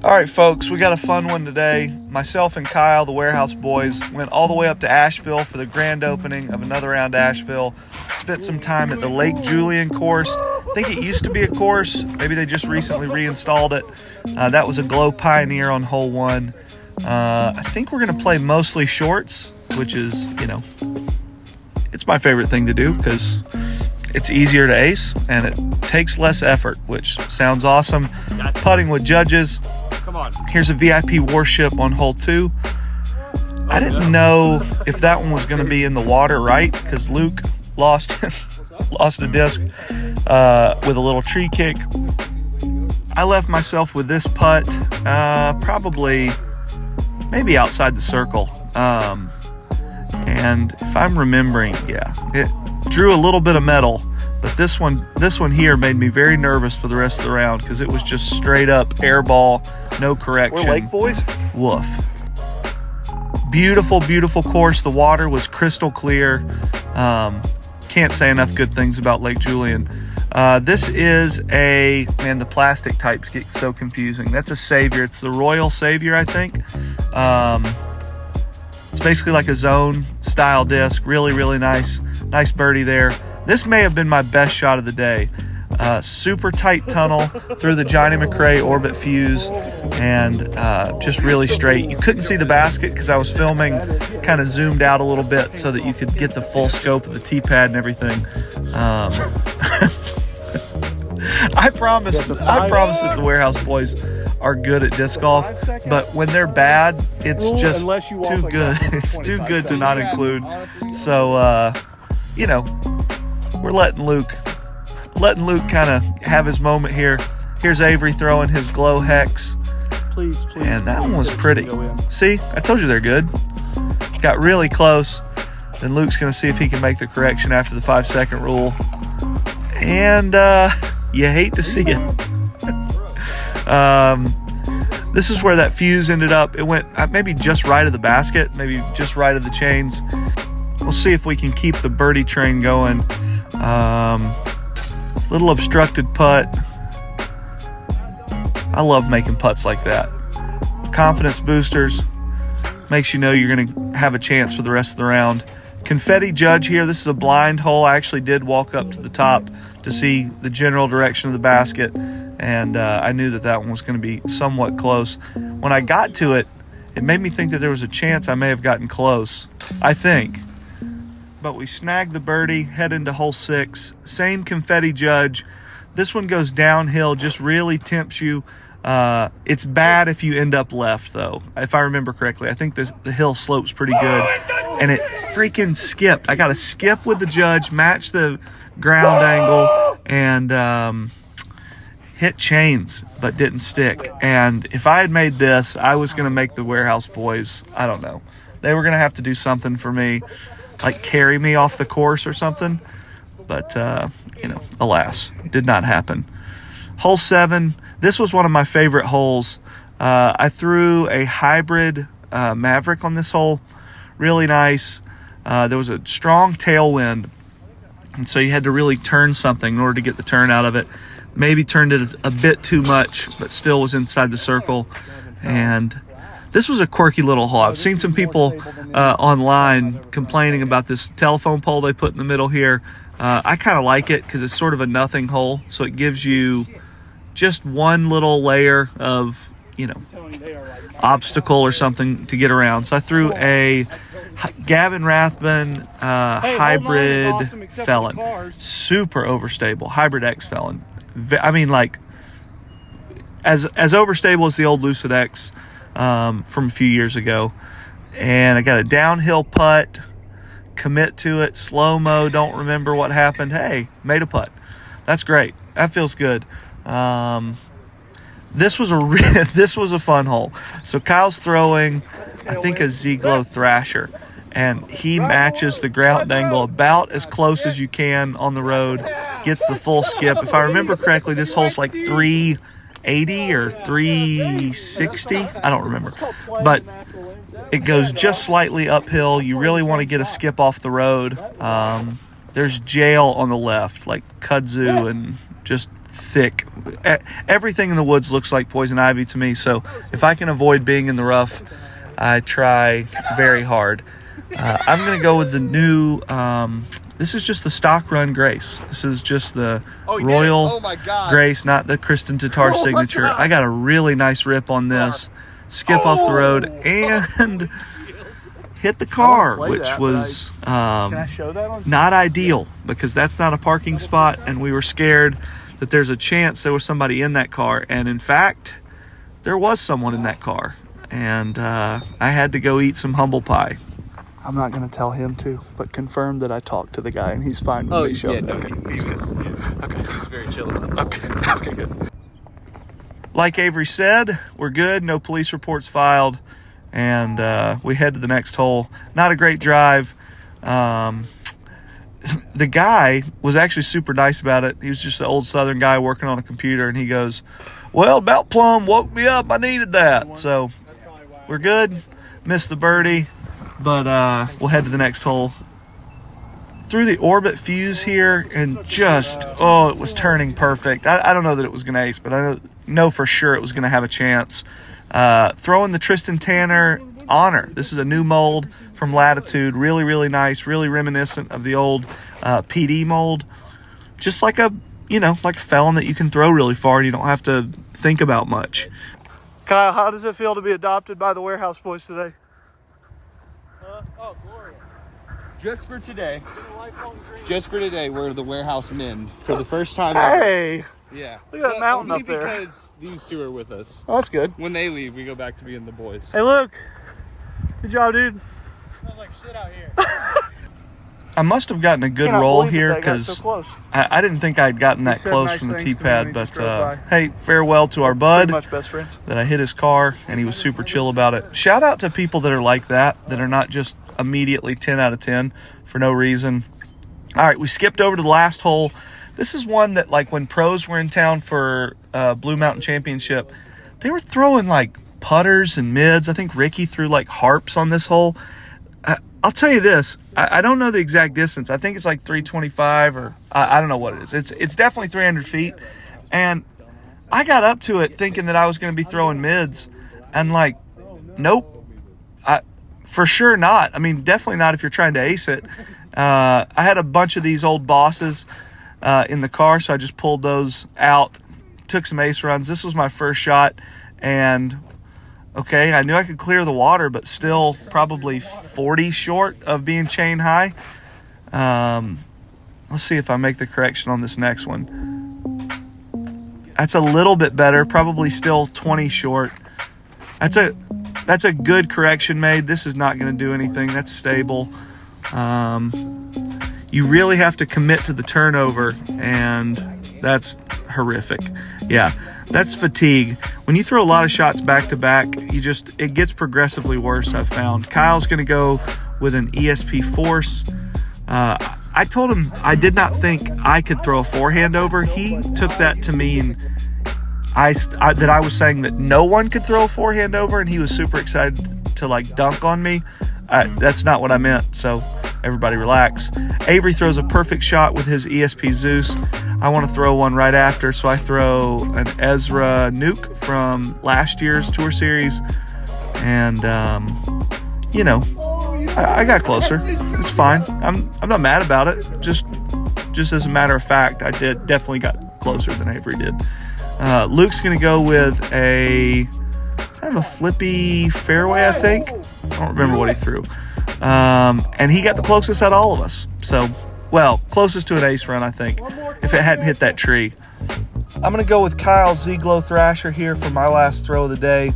All right, folks, we got a fun one today. Myself and Kyle, the Warehouse Boys, went all the way up to Asheville for the grand opening of another round Asheville. Spent some time at the Lake Julien course. I think it used to be a course. Maybe they just recently reinstalled it. That was a Glow Pioneer on hole 1. I think we're going to play mostly shorts, which is, it's my favorite thing to do because it's easier to ace and it takes less effort, which sounds awesome. Putting with judges. Here's a VIP Warship on hole 2. I didn't know if that one was going to be in the water, right? Because Luke lost a disc with a little tree kick. I left myself with this putt, probably maybe outside the circle. And if I'm remembering, it drew a little bit of metal. But this one here made me very nervous for the rest of the round because it was just straight up air ball, no correction. We're Lake Boys? Woof. Beautiful, beautiful course. The water was crystal clear. Can't say enough good things about Lake Julien. This is the plastic types get so confusing. That's a Savior. It's the Royal Savior, I think. It's basically like a zone style disc. Really, really nice. Nice birdie there. This may have been my best shot of the day. Super tight tunnel through the Johnny McRae orbit fuse and just really straight. You couldn't see the basket because I was filming kind of zoomed out a little bit so that you could get the full scope of the tee pad and everything. I promise that the Warehouse Boys are good at disc golf, but when they're bad, it's just too good. It's too good to not include. So, we're letting Luke kind of have his moment here. Here's Avery throwing his Glow Hex. Please. And that one was pretty. See, I told you they're good. Got really close. Then Luke's going to see if he can make the correction after the 5-second rule. And you hate to see it. This is where that fuse ended up. It went maybe just right of the basket, maybe just right of the chains. We'll see if we can keep the birdie train going. Little obstructed putt. I love making putts like that. Confidence boosters. Makes you know you're going to have a chance for the rest of the round. Confetti judge here. This is a blind hole. I actually did walk up to the top to see the general direction of the basket, and I knew that one was going to be somewhat close. When I got to it, it made me think that there was a chance I may have gotten close. I think. But we snagged the birdie, head into hole 6. Same confetti judge. This one goes downhill, just really tempts you. It's bad if you end up left, though, if I remember correctly. I think the hill slopes pretty good. And it freaking skipped. I got to skip with the judge, match the ground angle, and hit chains, but didn't stick. And if I had made this, I was going to make the Warehouse Boys, I don't know. They were going to have to do something for me, like carry me off the course or something. But, alas, did not happen. Hole 7, this was one of my favorite holes. I threw a hybrid Maverick on this hole. Really nice. There was a strong tailwind, and so you had to really turn something in order to get the turn out of it. Maybe turned it a bit too much, but still was inside the circle. And this was a quirky little hole. I've seen some people online complaining about this telephone pole they put in the middle here. I kind of like it because it's sort of a nothing hole, so it gives you just one little layer of, obstacle or something to get around. So I threw a Gavin Rathbun hybrid Felon. Super overstable. Hybrid X Felon. I mean, like, as overstable as the old Lucid X from a few years ago. And I got a downhill putt, commit to it, slow-mo, don't remember what happened. Hey, made a putt. That's great. That feels good. This was a fun hole. So Kyle's throwing, I think, a Z-Glow Thrasher, and he matches the ground angle about as close as you can on the road, gets the full skip. If I remember correctly, this hole's like 380 or 360. I don't remember. But it goes just slightly uphill. You really want to get a skip off the road. There's jail on the left, like kudzu and just thick. Everything in the woods looks like poison ivy to me, so if I can avoid being in the rough, I try very hard. I'm going to go with the new, this is just the stock run Grace. This is just the Royal Grace, not the Kristen Tatar signature. I got a really nice rip on this. Skip off the road and hit the car, which was not ideal because that's not a parking spot, and we were scared that there's a chance there was somebody in that car, and in fact there was someone in that car, and I had to go eat some humble pie. I'm not going to tell him to, but confirm that I talked to the guy and he's fine with me showing. No, okay, he's good. Okay, he's very chill about it. Okay, good. Like Avery said, we're good. No police reports filed, and we head to the next hole. Not a great drive. The guy was actually super nice about it. He was just an old Southern guy working on a computer, and he goes, well, about plumb woke me up. I needed that. So we're good. Missed the birdie, but we'll head to the next hole. Through the orbit fuse here, and just, it was turning perfect. I don't know that it was going to ace, but I know for sure it was going to have a chance. Throwing the Tristan Tanner Honor. This is a new mold from Latitude. Really, really nice. Really reminiscent of the old PD mold. Just like a felon that you can throw really far and you don't have to think about much. Kyle, how does it feel to be adopted by the Warehouse Boys today? Glorious. Just for today. Just for today, we're the Warehouse Men. For the first time Hey! ever. Yeah. Look at that mountain up there. Because these two are with us. Oh, that's good. When they leave, we go back to being the boys. Hey, Luke. Good job, dude. Smells like shit out here. I must have gotten a good roll here because I didn't think I'd gotten that close from the tee pad. But hey, farewell to our bud. Much best friends. That I hit his car and he was super chill about it. Shout out to people that are like that are not just immediately 10 out of 10 for no reason. All right, we skipped over to the last hole. This is one that, like, when pros were in town for Blue Mountain Championship, they were throwing like putters and mids. I think Ricky threw like harps on this hole. I'll tell you this, I don't know the exact distance. I think it's like 325 or I don't know what it is. It's definitely 300 feet. And I got up to it thinking that I was going to be throwing mids, and like, nope, for sure not. I mean, definitely not if you're trying to ace it. I had a bunch of these old bosses in the car, so I just pulled those out, took some ace runs. This was my first shot, and okay, I knew I could clear the water, but still probably 40 short of being chain high. Let's see if I make the correction on this next one. That's a little bit better, probably still 20 short. That's a good correction made. This is not going to do anything. That's stable. You really have to commit to the turnover, and that's horrific. Yeah. That's fatigue. When you throw a lot of shots back to back, it gets progressively worse, I've found. Kyle's going to go with an ESP Force. I told him I did not think I could throw a forehand over. He took that to mean that I was saying that no one could throw a forehand over, and he was super excited to like dunk on me. That's not what I meant, so everybody relax. Avery throws a perfect shot with his ESP Zeus. I want to throw one right after, so I throw an Ezra Nuke from last year's Tour Series, and I got closer. It's fine. I'm not mad about it. Just as a matter of fact, I definitely got closer than Avery did. Luke's gonna go with a kind of a flippy fairway, I think. I don't remember what he threw. And he got the closest out of all of us. So, well, closest to an ace run, I think, if it hadn't hit that tree. I'm going to go with Kyle's Z-Glow Thrasher here for my last throw of the day.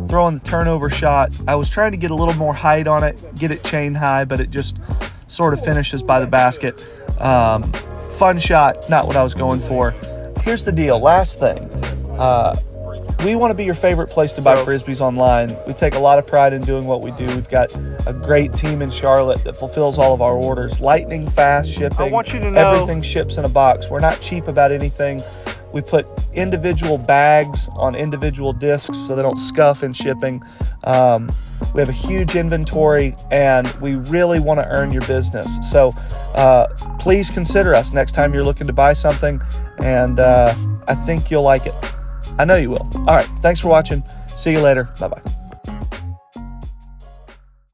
Throwing the turnover shot. I was trying to get a little more height on it, get it chain high, but it just sort of finishes by the basket. Fun shot, not what I was going for. Here's the deal. Last thing. We want to be your favorite place to buy Frisbees online. We take a lot of pride in doing what we do. We've got a great team in Charlotte that fulfills all of our orders. Lightning fast shipping. I want you to know everything ships in a box. We're not cheap about anything. We put individual bags on individual discs so they don't scuff in shipping. We have a huge inventory, and we really want to earn your business. So please consider us next time you're looking to buy something, and I think you'll like it. I know you will. All right, thanks for watching. See you later. Bye-bye.